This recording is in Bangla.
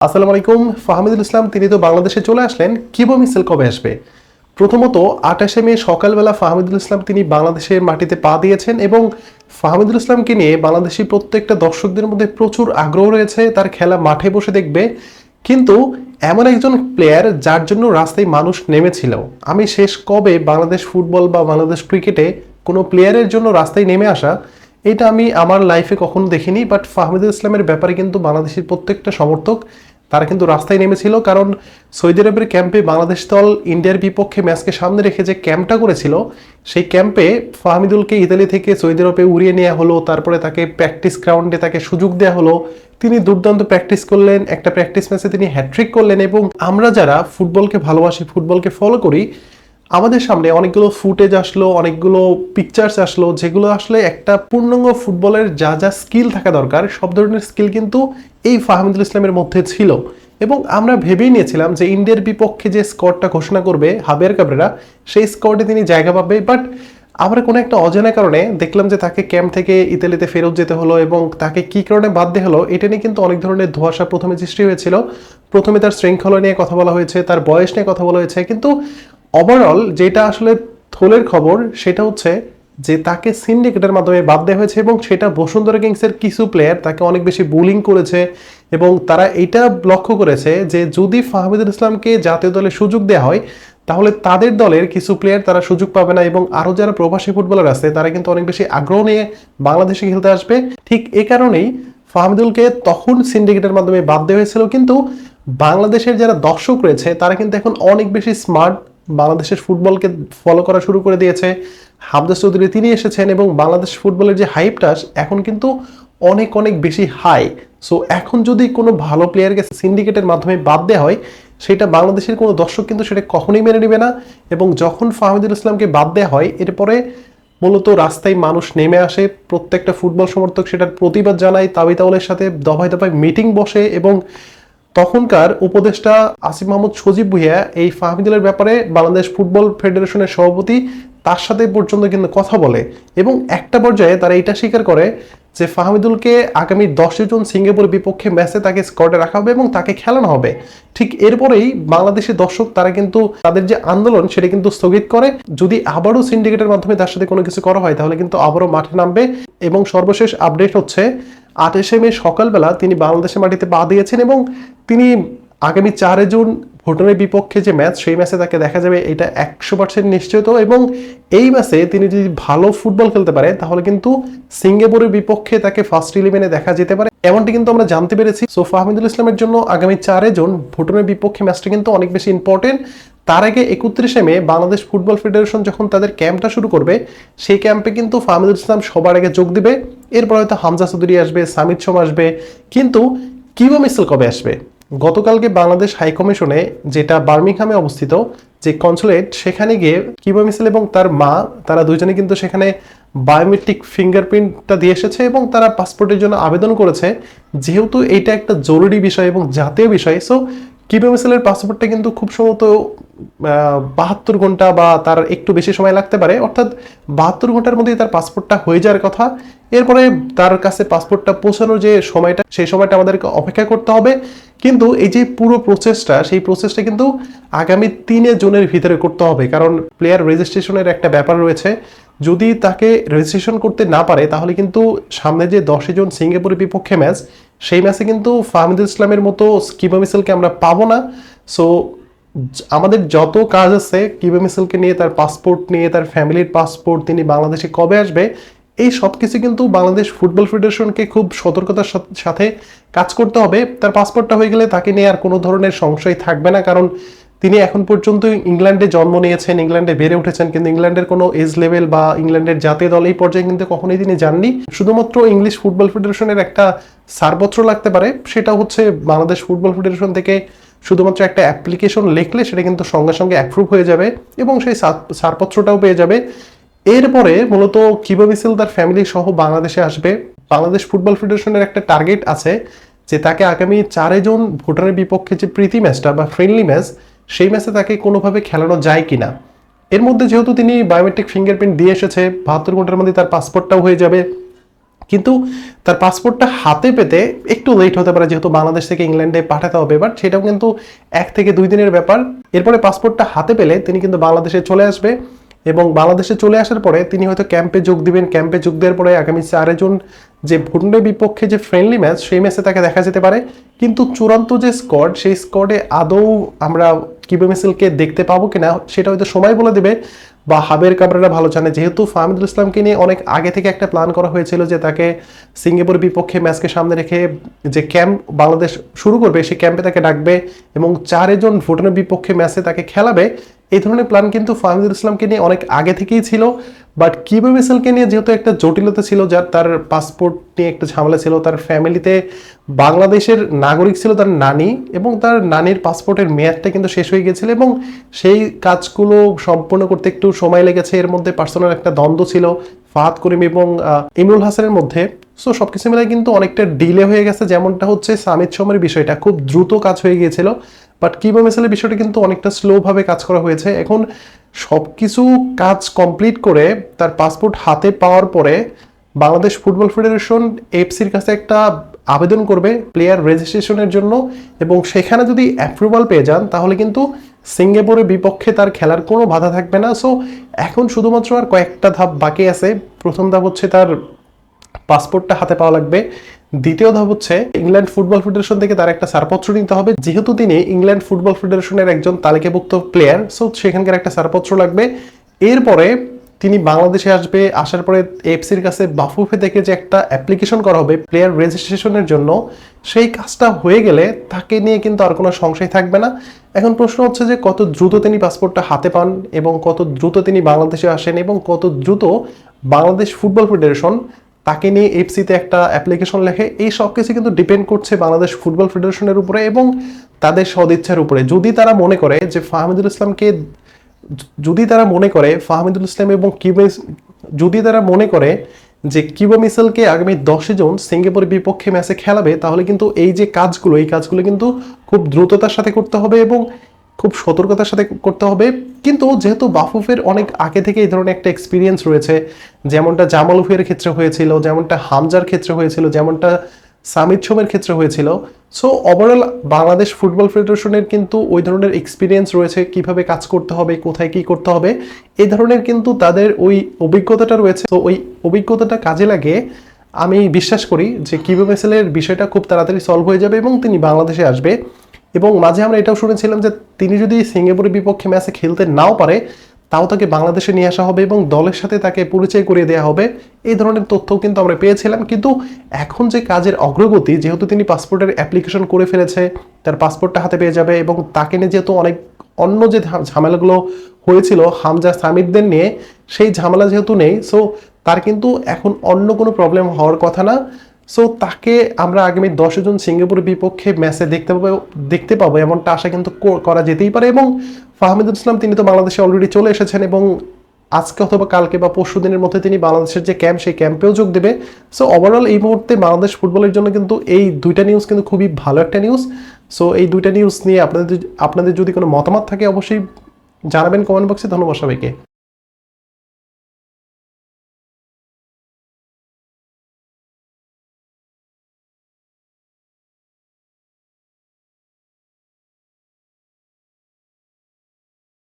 আসসালামু আলাইকুম। ফাহমিদুল ইসলাম তিনি তো বাংলাদেশে চলে আসলেন, কিবো মিছিল কবে আসবে? প্রথমত 28শে মে সকালবেলা ফাহমিদুল ইসলাম তিনি বাংলাদেশের মাটিতে পা দিয়েছেন এবং ফাহমিদুল ইসলামকে নিয়ে বাংলাদেশি প্রত্যেকটা দর্শকদের মধ্যে প্রচুর আগ্রহ রয়েছে তার খেলা মাঠে বসে দেখবে। কিন্তু এমন একজন প্লেয়ার যার জন্য রাস্তায় মানুষ নেমেছিল, আমি শেষ কবে বাংলাদেশ ফুটবল বা বাংলাদেশ ক্রিকেটে কোনো প্লেয়ারের জন্য রাস্তায় নেমে আসা, এটা আমি আমার লাইফে কখনো দেখিনি। বাট ফাহমিদুল ইসলামের ব্যাপারে কিন্তু বাংলাদেশের প্রত্যেকটা সমর্থক তারা কিন্তু রাস্তায় নেমেছিল, কারণ সৌদি আরবের ক্যাম্পে বাংলাদেশ দল ইন্ডিয়ার বিপক্ষে ম্যাচকে সামনে রেখে যে ক্যাম্পটা করেছিল, সেই ক্যাম্পে ফাহমিদুলকে ইতালি থেকে সৌদি আরবে উড়িয়ে নেওয়া হলো, তারপরে তাকে প্র্যাকটিস গ্রাউন্ডে তাকে সুযোগ দেওয়া হলো, তিনি দুর্দান্ত প্র্যাকটিস করলেন, একটা প্র্যাকটিস ম্যাচে তিনি হ্যাট্রিক করলেন। এবং আমরা যারা ফুটবলকে ভালোবাসি, ফুটবলকে ফলো করি, আমাদের সামনে অনেকগুলো ফুটেজ আসলো, অনেকগুলো পিকচার্স আসলো, যেগুলো আসলে একটা পূর্ণাঙ্গ ফুটবলের যা যা স্কিল থাকা দরকার সব ধরনের স্কিল কিন্তু এই ফাহমিদুল ইসলামের মধ্যে ছিল। এবং আমরা ভেবেই নিয়েছিলাম যে ইন্ডিয়ার বিপক্ষে যে স্কোয়াডটা ঘোষণা করবে হাবিয়ার কাবরেরা, সেই স্কোয়াডে তিনি জায়গা পাবে। বাট আমরা কোনো একটা অজানা কারণে দেখলাম যে তাকে ক্যাম্প থেকে ইতালিতে ফেরত যেতে হলো, এবং তাকে কি কারণে বাদ দেওয়া হলো এটা নিয়ে কিন্তু অনেক ধরনের ধোঁয়াশা প্রথমে সৃষ্টি হয়েছিল। প্রথমে তার শৃঙ্খলা নিয়ে কথা বলা হয়েছে, তার বয়স নিয়ে কথা বলা হয়েছে, কিন্তু ওভারঅল যেটা আসলে থোলের খবর সেটা হচ্ছে যে তাকে সিন্ডিকেটের মাধ্যমে বাদ দেওয়া হয়েছে, এবং সেটা বসুন্ধরা কিংসের কিছু প্লেয়ার তাকে অনেক বেশি বুলিং করেছে। এবং তারা এটা লক্ষ্য করেছে যে যদি ফাহমিদুল ইসলামকে জাতীয় দলে সুযোগ দেওয়া হয় তাহলে তাদের দলের কিছু প্লেয়ার তারা সুযোগ পাবে না, এবং আরও যারা প্রবাসী ফুটবলার আছে তারা কিন্তু অনেক বেশি আগ্রহ নিয়ে বাংলাদেশে খেলতে আসবে। ঠিক এ কারণেই ফাহমিদুলকে তখন সিন্ডিকেটের মাধ্যমে বাদ দেওয়া হয়েছিল। কিন্তু বাংলাদেশের যারা দর্শক রয়েছে তারা কিন্তু এখন অনেক বেশি স্মার্ট, বাংলাদেশের ফুটবলকে ফলো করা শুরু করে দিয়েছে। হামজা চৌধুরী তিনি এসেছেন এবং বাংলাদেশ ফুটবলের যে হাইপটা এখন কিন্তু অনেক অনেক বেশি হাই। সো এখন যদি কোনো ভালো প্লেয়ারকে সিন্ডিকেটের মাধ্যমে বাদ দেওয়া হয়, সেটা বাংলাদেশের কোনো দর্শক কিন্তু সেটা কখনোই মেনে নেবে না। এবং যখন ফাহমিদুল ইসলামকে বাদ দেওয়া হয়, এরপরে মূলত রাস্তায় মানুষ নেমে আসে, প্রত্যেকটা ফুটবল সমর্থক সেটার প্রতিবাদ জানায়, তাওয়ালের সাথে দফায় দফায় মিটিং বসে, এবং তখনকার উপদেষ্টা আসিফ মাহমুদ সজীব ভুঁইয়া এই ফাহমিদুলের ব্যাপারে বাংলাদেশ ফুটবল ফেডারেশনের সভাপতি তার সাথে পর্যন্ত কিন্তু কথা বলে, এবং একটা পর্যায়ে তারা এটা স্বীকার করে যে ফাহমিদুলকে আগামী 10 জুন সিঙ্গাপুরের বিপক্ষে ম্যাচে তাকে স্কোয়াডে রাখা হবে এবং তাকে খেলানো হবে। ঠিক এরপরেই বাংলাদেশের দর্শক তারা কিন্তু তাদের যে আন্দোলন সেটা কিন্তু স্থগিত করে। যদি আবারও সিন্ডিকেটের মাধ্যমে তার সাথে কোনো কিছু করা হয় তাহলে কিন্তু আবারও মাঠে নামবে। এবং সর্বশেষ আপডেট হচ্ছে 28শে মে সকালবেলা তিনি বাংলাদেশের মাটিতে পা দিয়েছেন, এবং তিনি আগামী 4 জুন ভুটানের বিপক্ষে যে ম্যাচ, সেই ম্যাচে তাকে দেখা যাবে, এটা 100% নিশ্চিত। এবং এই ম্যাচে তিনি যদি ভালো ফুটবল খেলতে পারে তাহলে কিন্তু সিঙ্গাপুরের বিপক্ষে তাকে ফার্স্ট 11-এ দেখা যেতে পারে, এমনটি কিন্তু আমরা জানতে পেরেছি। সো ফাহমিদুল ইসলামের জন্য আগামী 4 জুন ভুটানের বিপক্ষে ম্যাচটা কিন্তু অনেক বেশি ইম্পর্টেন্ট। তার আগে 31শে মে বাংলাদেশ ফুটবল ফেডারেশন যখন তাদের ক্যাম্পটা শুরু করবে, সেই ক্যাম্পে কিন্তু ফাহমিদুল ইসলাম সবার আগে যোগ দিবে। এরপর হয়তো হামজা চৌধুরী আসবে, সামিদ সোম আসবে, কিন্তু কিবো মিছিল কবে আসবে? গতকালকে বাংলাদেশ হাই কমিশনে, যেটা বার্মিংহামে অবস্থিত যে কনসুলেট, সেখানে গিয়ে কিবো মিছিল এবং তার মা তারা দুইজনে কিন্তু সেখানে বায়োমেট্রিক ফিঙ্গারপ্রিন্টটা দিয়ে এসেছে, এবং তারা পাসপোর্টের জন্য আবেদন করেছে। যেহেতু এটা একটা জরুরি বিষয় এবং জাতীয় বিষয়, সো কিবো মিছিলের পাসপোর্টটা কিন্তু খুব সম্ভবত 72 ঘন্টা বা তার একটু বেশি সময় লাগতে পারে, অর্থাৎ 72 ঘন্টার মধ্যেই তার পাসপোর্টটা হয়ে যাওয়ার কথা। এরপরে তার কাছে পাসপোর্টটা পৌঁছানোর যে সময়টা, সেই সময়টা আমাদেরকে অপেক্ষা করতে হবে। কিন্তু এই যে পুরো প্রসেসটা, সেই প্রসেসটা কিন্তু আগামী 3 জুনের ভিতরে করতে হবে, কারণ প্লেয়ার রেজিস্ট্রেশনের একটা ব্যাপার রয়েছে। যদি তাকে রেজিস্ট্রেশন করতে না পারে তাহলে কিন্তু সামনে যে 10 জুন সিঙ্গাপুরের বিপক্ষে ম্যাচ, সেই ম্যাচে কিন্তু ফাহমিদুল ইসলামের মতো কিবো মিছিলকে আমরা পাবো না। সো আমাদের যত কাজ আছে কিবো মিছিলকে নিয়ে, তার পাসপোর্ট নিয়ে, তার ফ্যামিলির পাসপোর্ট, তিনি বাংলাদেশে কবে আসবে, এই সব কিছু কিন্তু বাংলাদেশ ফুটবল ফেডারেশনকে খুব সতর্কতার সাথে কাজ করতে হবে। তার পাসপোর্টটা হয়ে গেলে তাকে নিয়ে আর কোনো ধরনের সংশয় থাকবে না, কারণ তিনি এখন পর্যন্ত ইংল্যান্ডে জন্ম নিয়েছেন, ইংল্যান্ডে বেড়ে উঠেছেন, কিন্তু ইংল্যান্ডের কোনো এজ লেভেল বা ইংল্যান্ডের জাতীয় দল এই পর্যায়ে কিন্তু কখনোই তিনি যাননি। শুধুমাত্র ইংলিশ ফুটবল ফেডারেশনের একটা ছাড়পত্র লাগতে পারে, সেটা হচ্ছে বাংলাদেশ ফুটবল ফেডারেশন থেকে শুধুমাত্র একটা অ্যাপ্লিকেশন লিখলে সেটা কিন্তু সঙ্গে সঙ্গে অ্যাপ্রুভ হয়ে যাবে, এবং সেই ছাড়পত্রটাও পেয়ে যাবে। এরপরে মূলত কিবো মিছিল তার ফ্যামিলি সহ বাংলাদেশে আসবে। বাংলাদেশ ফুটবল ফেডারেশনের একটা টার্গেট আছে যে তাকে আগামী 4 জুন ভুটানের বিপক্ষে যে প্রীতি ম্যাচটা বা ফ্রেন্ডলি ম্যাচ, সেই ম্যাচে তাকে কোনোভাবে খেলানো যায় কিনা। এর মধ্যে যেহেতু তিনি বায়োমেট্রিক ফিঙ্গারপ্রিন্ট দিয়ে এসেছে, 72 ঘন্টার মধ্যে তার পাসপোর্টটাও হয়ে যাবে, কিন্তু তার পাসপোর্টটা হাতে পেতে একটু লেট হতে পারে, যেহেতু বাংলাদেশ থেকে ইংল্যান্ডে পাঠাতে হবে, বাট সেটাও কিন্তু 1 থেকে 2 দিনের ব্যাপার। এরপরে পাসপোর্টটা হাতে পেলে তিনি কিন্তু বাংলাদেশে চলে আসবে, এবং বাংলাদেশে চলে আসার পরে তিনি হয়তো ক্যাম্পে যোগ দিবেন। ক্যাম্পে যোগ দেওয়ার পরে আগামী 4 জুন যে ভুটানের বিপক্ষে যে ফ্রেন্ডলি ম্যাচ, সেই ম্যাচে তাকে দেখা যেতে পারে। কিন্তু চূড়ান্ত যে স্কোয়াড, সেই স্কোয়াডে আদৌ আমরা কিবো মিসেলকে দেখতে পাবো কিনা সেটা হয়তো সময় বলে দেবে, বা হাবের কাবরেরা ভালো জানে। যেহেতু ফাহমিদুল ইসলামকে নিয়ে অনেক আগে থেকে একটা প্ল্যান করা হয়েছিল যে তাকে সিঙ্গাপুর বিপক্ষে ম্যাচকে সামনে রেখে যে ক্যাম্প বাংলাদেশ শুরু করবে, সেই ক্যাম্পে তাকে ডাকবে এবং 4 জন ভুটানের বিপক্ষে ম্যাচে তাকে খেলাবে। এই ধরনের প্ল্যান কিন্তু ফাহমিদুল ইসলামকে নিয়ে অনেক আগে থেকেই ছিল। বাট কিবো মিসেলকে নিয়ে যেহেতু একটা জটিলতা ছিল, যার তার পাসপোর্ট নিয়ে একটা ঝামেলা ছিল, তার ফ্যামিলিতে বাংলাদেশের নাগরিক ছিল তার নানি, এবং তার নানির পাসপোর্টের মেয়াদটা কিন্তু শেষ হয়ে গেছিল, এবং সেই কাজগুলো সম্পূর্ণ করতে একটু সময় লেগেছে। এর মধ্যে পার্সোনাল একটা দ্বন্দ্ব ছিল ফাহাদ করিম এবং ইমরুল হাসানের মধ্যে। সো সবকিছু মিলে কিন্তু অনেকটা ডিলে হয়ে গেছে। যেমনটা হচ্ছে সামিদ সোমের বিষয়টা খুব দ্রুত কাজ হয়ে গিয়েছিল, বাট কিবো মিসেলের বিষয়টা কিন্তু অনেকটা স্লো ভাবে কাজ করা হয়েছে। এখন সবকিছু কাজ কমপ্লিট করে তার পাসপোর্ট হাতে পাওয়ার পরে বাংলাদেশ ফুটবল ফেডারেশন এফসির কাছে একটা আবেদন করবে প্লেয়ার রেজিস্ট্রেশনের জন্য, এবং সেখানে যদি অ্যাপ্রুভাল পেয়ে যান তাহলে কিন্তু সিঙ্গাপুরের বিপক্ষে তার খেলার কোনো বাধা থাকবে না। সো এখন শুধুমাত্র আর কয়েকটা ধাপ বাকি আছে। প্রথম ধাপ হচ্ছে তার পাসপোর্টটা হাতে পাওয়া লাগবে। দ্বিতীয় ধাপ হচ্ছে ইংল্যান্ড ফুটবল ফেডারেশন থেকে তার একটা ছাড়পত্র নিতে হবে, যেহেতু তিনি ইংল্যান্ড ফুটবল ফেডারেশনের একজন তালিকাভুক্ত প্লেয়ার। সো সেখানকার একটা ছাড়পত্র লাগবে। এরপরে তিনি বাংলাদেশে আসবে। আসার পরে এফসির কাছে বাফুফে থেকে যে একটা অ্যাপ্লিকেশন করা হবে প্লেয়ার রেজিস্ট্রেশনের জন্য, সেই কাজটা হয়ে গেলে তাকে নিয়ে কিন্তু আর কোনো সংশয় থাকবে না। এখন প্রশ্ন হচ্ছে যে কত দ্রুত তিনি পাসপোর্টটা হাতে পান, এবং কত দ্রুত তিনি বাংলাদেশে আসেন, এবং কত দ্রুত বাংলাদেশ ফুটবল ফেডারেশন তাকে নিয়ে এফসিতে একটা অ্যাপ্লিকেশন লেখে। এই সব কিছু কিন্তু ডিপেন্ড করছে বাংলাদেশ ফুটবল ফেডারেশনের উপরে এবং তাদের সদিচ্ছার উপরে। যদি তারা মনে করে যে ফাহমিদুল ইসলামকে, যদি তারা মনে করে ফাহমিদুল ইসলাম এবং যদি তারা মনে করে যে কিবো মিসেলকে আগামী 10 জুন সিঙ্গাপুরের বিপক্ষে ম্যাচে খেলাবে, তাহলে কিন্তু এই যে কাজগুলো, এই কাজগুলো কিন্তু খুব দ্রুততার সাথে করতে হবে এবং খুব সতর্কতার সাথে করতে হবে। কিন্তু যেহেতু বাফুফের অনেক আগে থেকে এই ধরনের একটা এক্সপিরিয়েন্স রয়েছে, যেমনটা জামাল উফের ক্ষেত্রে হয়েছিল, যেমনটা হামজার ক্ষেত্রে হয়েছিল, যেমনটা সামিদ সোমের ক্ষেত্রে হয়েছিল। সো ওভারঅল বাংলাদেশ ফুটবল ফেডারেশনের কিন্তু ওই ধরনের এক্সপিরিয়েন্স রয়েছে, কিভাবে কাজ করতে হবে, কোথায় কি করতে হবে, এই ধরনের কিন্তু তাদের ওই অভিজ্ঞতাটা রয়েছে। তো ওই অভিজ্ঞতাটা কাজে লাগে আমি বিশ্বাস করি যে কিবো মিসেলের বিষয়টা খুব তাড়াতাড়ি সলভ হয়ে যাবে এবং তিনি বাংলাদেশে আসবে। এবং মাঝে আমরা এটাও শুনেছিলাম যে তিনি যদি সিঙ্গাপুরের বিপক্ষে ম্যাচে খেলতে নাও পারে, তাও তাকে বাংলাদেশে নিয়ে আসা হবে এবং দলের সাথে তাকে পরিচয় করিয়ে দেওয়া হবে। এই ধরনের তথ্যও কিন্তু আমরা পেয়েছিলাম। কিন্তু এখন যে কাজের অগ্রগতি, যেহেতু তিনি পাসপোর্টের অ্যাপ্লিকেশন করে ফেলেছে, তার পাসপোর্টটা হাতে পেয়ে যাবে, এবং তাকে নিয়ে যেহেতু অনেক অন্য যে ঝামেলাগুলো হয়েছিল হামজা সামিদদের নিয়ে, সেই ঝামেলা যেহেতু নেই, সো তার কিন্তু এখন অন্য কোনো প্রবলেম হওয়ার কথা না। সো তাকে আমরা আগামী 10 জুন সিঙ্গাপুরের বিপক্ষে ম্যাচে দেখতে পাবো এমনটা আশা কিন্তু করা যেতেই পারে। এবং ফাহমিদুল ইসলাম তিনি তো বাংলাদেশে অলরেডি চলে এসেছেন, এবং আজকে অথবা কালকে বা পরশু দিনের মধ্যে তিনি বাংলাদেশের যে ক্যাম্প, সেই ক্যাম্পেও যোগ দেবে। সো ওভারঅল এই মুহূর্তে বাংলাদেশ ফুটবলের জন্য কিন্তু এই দুইটা নিউজ কিন্তু খুবই ভালো একটা নিউজ। সো এই দুইটা নিউজ নিয়ে আপনাদের যদি কোনো মতামত থাকে অবশ্যই জানাবেন কমেন্ট বক্সে। ধন্যবাদ সবাইকে।